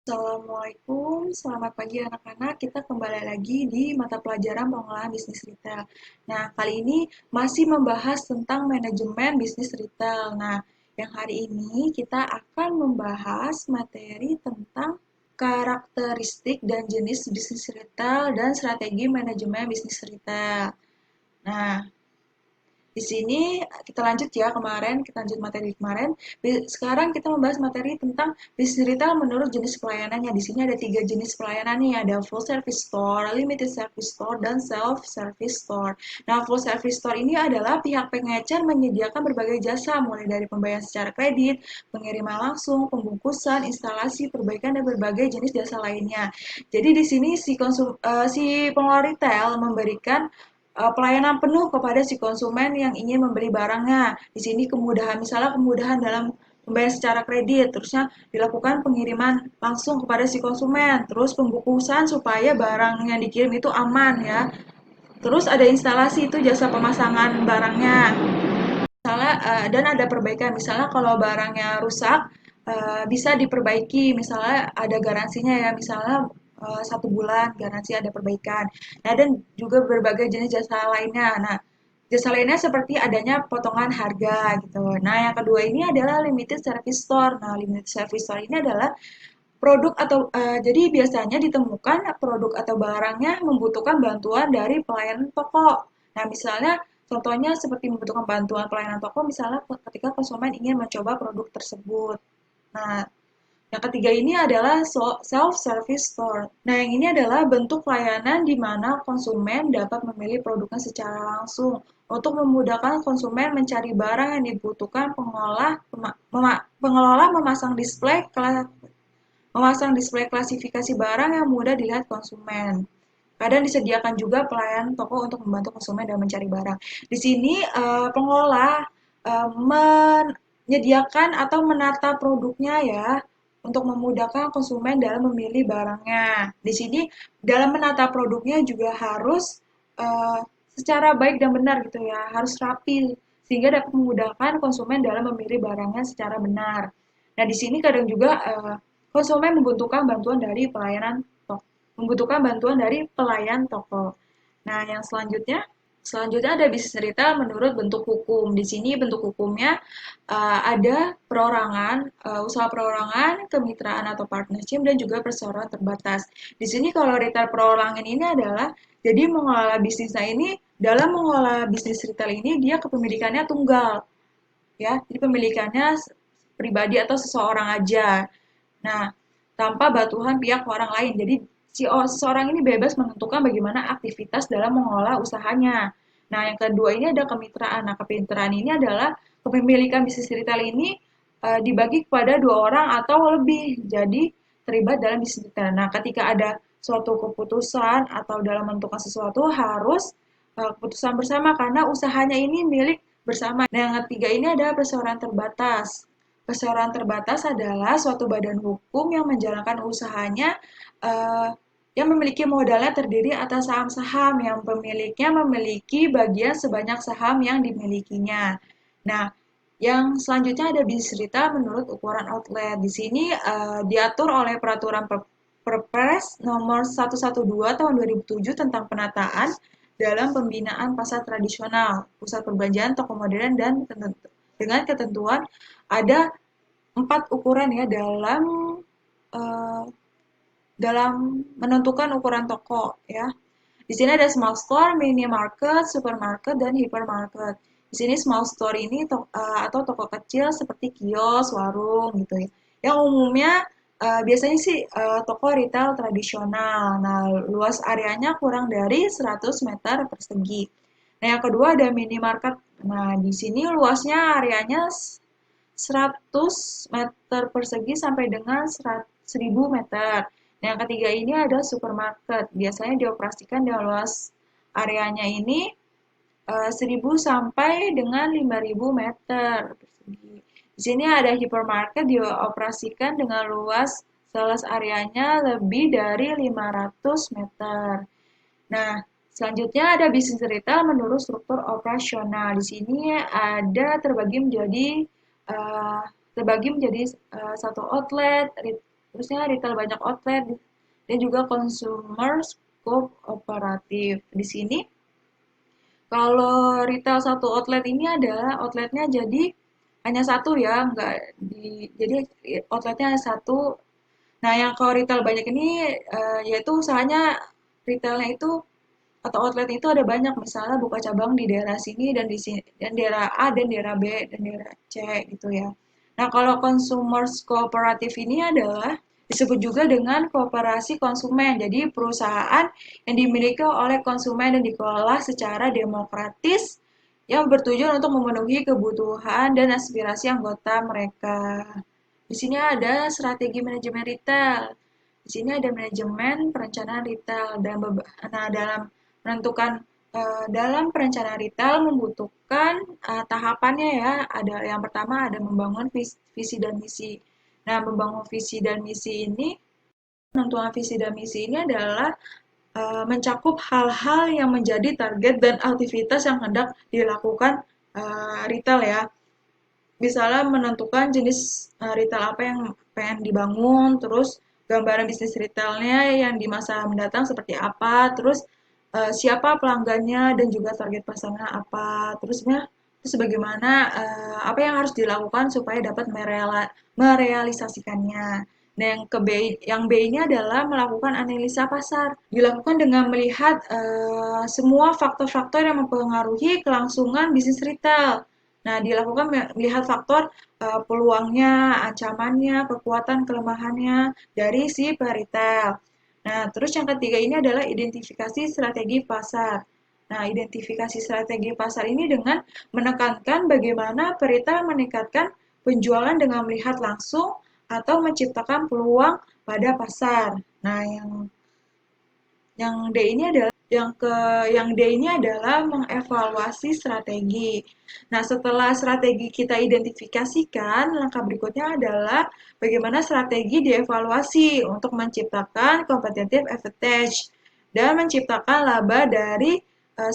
Assalamualaikum, selamat pagi anak-anak. Kita kembali lagi di mata pelajaran pengelolaan bisnis retail. Nah, kali ini masih membahas tentang manajemen bisnis retail. Nah, yang hari ini kita akan membahas materi tentang karakteristik dan jenis bisnis retail dan strategi manajemen bisnis retail. Nah, di sini kita lanjut ya kita lanjut materi kemarin. Sekarang kita membahas materi tentang bisnis retail menurut jenis pelayanannya. Di sini ada 3 jenis pelayanan nih, ada full service store, limited service store, dan self service store. Nah, full service store ini adalah pihak pengecer menyediakan berbagai jasa mulai dari pembayaran secara kredit, pengiriman langsung, pembungkusan, instalasi, perbaikan dan berbagai jenis jasa lainnya. Jadi di sini si pengelola retail memberikan pelayanan penuh kepada si konsumen yang ingin membeli barangnya. Di sini misalnya kemudahan dalam pembayaran secara kredit, terusnya dilakukan pengiriman langsung kepada si konsumen, terus pembukusan supaya barang yang dikirim itu aman ya. Terus ada instalasi itu jasa pemasangan barangnya. Misalnya dan ada perbaikan, misalnya kalau barangnya rusak bisa diperbaiki, misalnya ada garansinya ya, misalnya 1 bulan garansi ada perbaikan. Nah, dan juga berbagai jenis jasa lainnya. Nah, jasa lainnya seperti adanya potongan harga gitu. Nah, yang kedua ini adalah limited service store. Nah, limited service store ini adalah produk atau jadi biasanya ditemukan produk atau barangnya membutuhkan bantuan dari pelayanan toko. Nah, misalnya contohnya seperti membutuhkan bantuan pelayanan toko, misalnya ketika konsumen ingin mencoba produk tersebut. Nah, yang ketiga ini adalah self-service store. Nah, yang ini adalah bentuk pelayanan di mana konsumen dapat memilih produknya secara langsung. Untuk memudahkan konsumen mencari barang yang dibutuhkan, pengelola memasang display klasifikasi barang yang mudah dilihat konsumen. Kadang disediakan juga pelayanan toko untuk membantu konsumen dalam mencari barang. Di sini pengelola menyediakan atau menata produknya ya untuk memudahkan konsumen dalam memilih barangnya. Di sini dalam menata produknya juga harus eh, secara baik dan benar gitu ya, harus rapi sehingga dapat memudahkan konsumen dalam memilih barangnya secara benar. Nah, di sini kadang juga konsumen membutuhkan bantuan dari pelayan toko. Nah, yang selanjutnya ada bisnis retail menurut bentuk hukum. Di sini bentuk hukumnya ada perorangan, usaha perorangan, kemitraan atau partnership, dan juga perseroan terbatas. Di sini kalau retail perorangan ini adalah jadi mengelola bisnisnya ini, dalam mengelola bisnis retail ini dia kepemilikannya tunggal ya, jadi pemilikannya pribadi atau seseorang aja. Nah, tanpa bantuan pihak orang lain. Jadi seseorang ini bebas menentukan bagaimana aktivitas dalam mengelola usahanya. Nah, yang kedua ini ada kemitraan. Nah, kemitraan ini adalah kepemilikan bisnis retail ini dibagi kepada 2 orang atau lebih. Jadi terlibat dalam bisnis retail. Nah, ketika ada suatu keputusan atau dalam menentukan sesuatu harus keputusan bersama karena usahanya ini milik bersama. Nah, yang ketiga ini ada perseorangan terbatas. Perseorangan terbatas adalah suatu badan hukum yang menjalankan usahanya eh, yang memiliki modalnya terdiri atas saham-saham yang pemiliknya memiliki bagian sebanyak saham yang dimilikinya. Nah, yang selanjutnya ada bisnis retail menurut ukuran outlet. Di sini diatur oleh peraturan Perpres nomor 112 tahun 2007 tentang penataan dalam pembinaan pasar tradisional, pusat perbelanjaan, toko modern, dan dengan ketentuan ada 4 ukuran ya eh, dalam menentukan ukuran toko ya. Di sini ada small store, mini market, supermarket, dan hypermarket. Di sini small store ini atau toko kecil seperti kios, warung gitu ya. Yang umumnya biasanya sih toko retail tradisional. Nah, luas areanya kurang dari 100 meter persegi. Nah, yang kedua ada minimarket. Nah, di sini luasnya areanya 100 meter persegi sampai dengan 1000 meter. Nah, yang ketiga ini ada supermarket. Biasanya dioperasikan dengan luas areanya ini 1000 sampai dengan 5000 meter persegi. Di sini ada hypermarket dioperasikan dengan luas sales areanya lebih dari 500 meter. Nah, selanjutnya ada bisnis retail menurut struktur operasional. Di sini ada terbagi menjadi uh, satu outlet, terusnya retail banyak outlet, dan juga consumer kooperatif. Di sini kalau retail satu outlet ini adalah outletnya jadi hanya satu ya, enggak jadi outletnya hanya satu. Nah, yang kalau retail banyak ini yaitu usahanya retailnya itu atau outlet itu ada banyak, misalnya buka cabang di daerah sini dan di sini dan daerah A dan daerah B dan daerah C gitu ya. Nah, kalau consumers cooperative ini adalah disebut juga dengan kooperasi konsumen. Jadi perusahaan yang dimiliki oleh konsumen dan dikelola secara demokratis yang bertujuan untuk memenuhi kebutuhan dan aspirasi anggota mereka. Di sini ada strategi manajemen retail. Di sini ada manajemen perencanaan retail dan dalam menentukan dalam perencanaan retail membutuhkan tahapannya ya. Ada yang pertama ada membangun visi dan misi. Nah, membangun visi dan misi ini, penentuan visi dan misi ini adalah mencakup hal-hal yang menjadi target dan aktivitas yang hendak dilakukan retail ya. Misalnya menentukan jenis retail apa yang pengen dibangun, terus gambaran bisnis retailnya yang di masa mendatang seperti apa, terus siapa pelanggannya dan juga target pasarnya apa, terus bagaimana apa yang harus dilakukan supaya dapat merealisasikannya. Nah, yang B ini adalah melakukan analisa pasar. Dilakukan dengan melihat semua faktor-faktor yang mempengaruhi kelangsungan bisnis retail. Nah, dilakukan melihat faktor peluangnya, ancamannya, kekuatan, kelemahannya dari si peritel. Nah, terus yang ketiga ini adalah identifikasi strategi pasar. Nah, identifikasi strategi pasar ini dengan menekankan bagaimana peritel meningkatkan penjualan dengan melihat langsung atau menciptakan peluang pada pasar. Nah, yang D ini adalah yang D ini adalah mengevaluasi strategi. Nah, setelah strategi kita identifikasikan, langkah berikutnya adalah bagaimana strategi dievaluasi untuk menciptakan competitive advantage dan menciptakan laba dari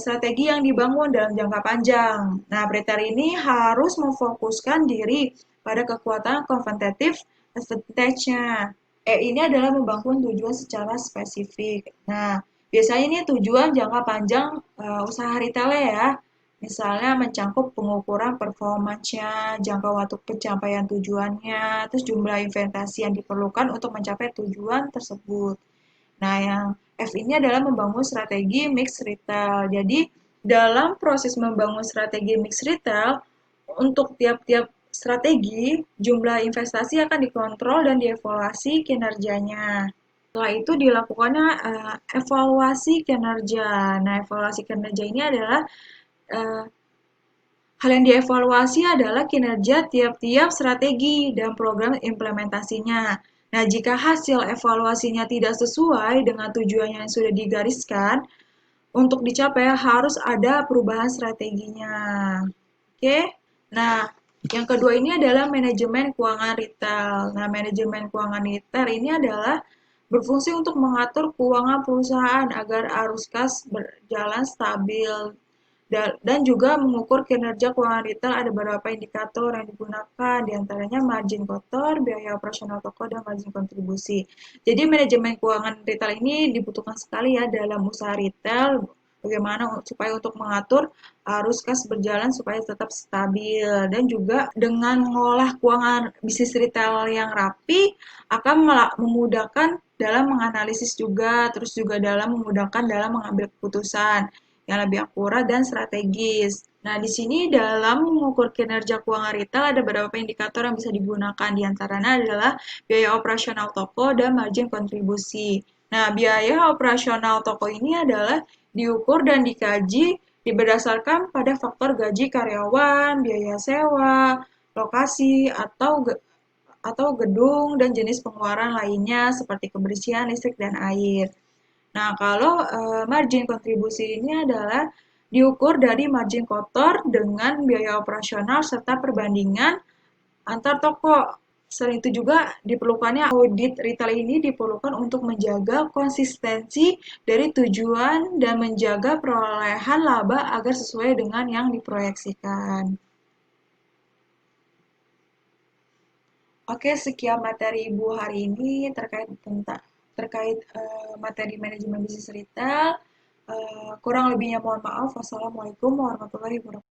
strategi yang dibangun dalam jangka panjang. Nah, Preter ini harus memfokuskan diri pada kekuatan competitive advantage-nya. Ini adalah membangun tujuan secara spesifik. Nah, biasanya ini tujuan jangka panjang usaha retail ya. Misalnya mencangkup pengukuran performanya, jangka waktu pencapaian tujuannya, terus jumlah investasi yang diperlukan untuk mencapai tujuan tersebut. Nah, yang F ini adalah membangun strategi mix retail. Jadi, dalam proses membangun strategi mix retail, untuk tiap-tiap strategi, jumlah investasi akan dikontrol dan dievaluasi kinerjanya. Setelah itu dilakukannya evaluasi kinerja. Nah, evaluasi kinerja ini adalah uh, hal yang dievaluasi adalah kinerja tiap-tiap strategi dan program implementasinya. Nah, jika hasil evaluasinya tidak sesuai dengan tujuan yang sudah digariskan, untuk dicapai harus ada perubahan strateginya. Oke? Nah, yang kedua ini adalah manajemen keuangan retail. Nah, manajemen keuangan retail ini adalah berfungsi untuk mengatur keuangan perusahaan agar arus kas berjalan stabil dan juga mengukur kinerja keuangan retail. Ada beberapa indikator yang digunakan, diantaranya margin kotor, biaya operasional toko, dan margin kontribusi. Jadi manajemen keuangan retail ini dibutuhkan sekali ya dalam usaha retail, bagaimana supaya untuk mengatur arus kas berjalan supaya tetap stabil, dan juga dengan mengolah keuangan bisnis retail yang rapi akan memudahkan dalam menganalisis juga, terus juga dalam memudahkan dalam mengambil keputusan yang lebih akurat dan strategis. Nah, di sini dalam mengukur kinerja keuangan retail ada beberapa indikator yang bisa digunakan. Di antaranya adalah biaya operasional toko dan margin kontribusi. Nah, biaya operasional toko ini adalah diukur dan dikaji berdasarkan pada faktor gaji karyawan, biaya sewa, lokasi, atau gedung, dan jenis pengeluaran lainnya seperti kebersihan, listrik, dan air. Nah, kalau margin kontribusi ini adalah diukur dari margin kotor dengan biaya operasional serta perbandingan antar toko. Selain itu juga diperlukannya audit retail ini diperlukan untuk menjaga konsistensi dari tujuan dan menjaga perolehan laba agar sesuai dengan yang diproyeksikan. Oke, sekian materi Ibu hari ini terkait materi manajemen bisnis retail. Kurang lebihnya mohon maaf. Wassalamualaikum warahmatullahi wabarakatuh.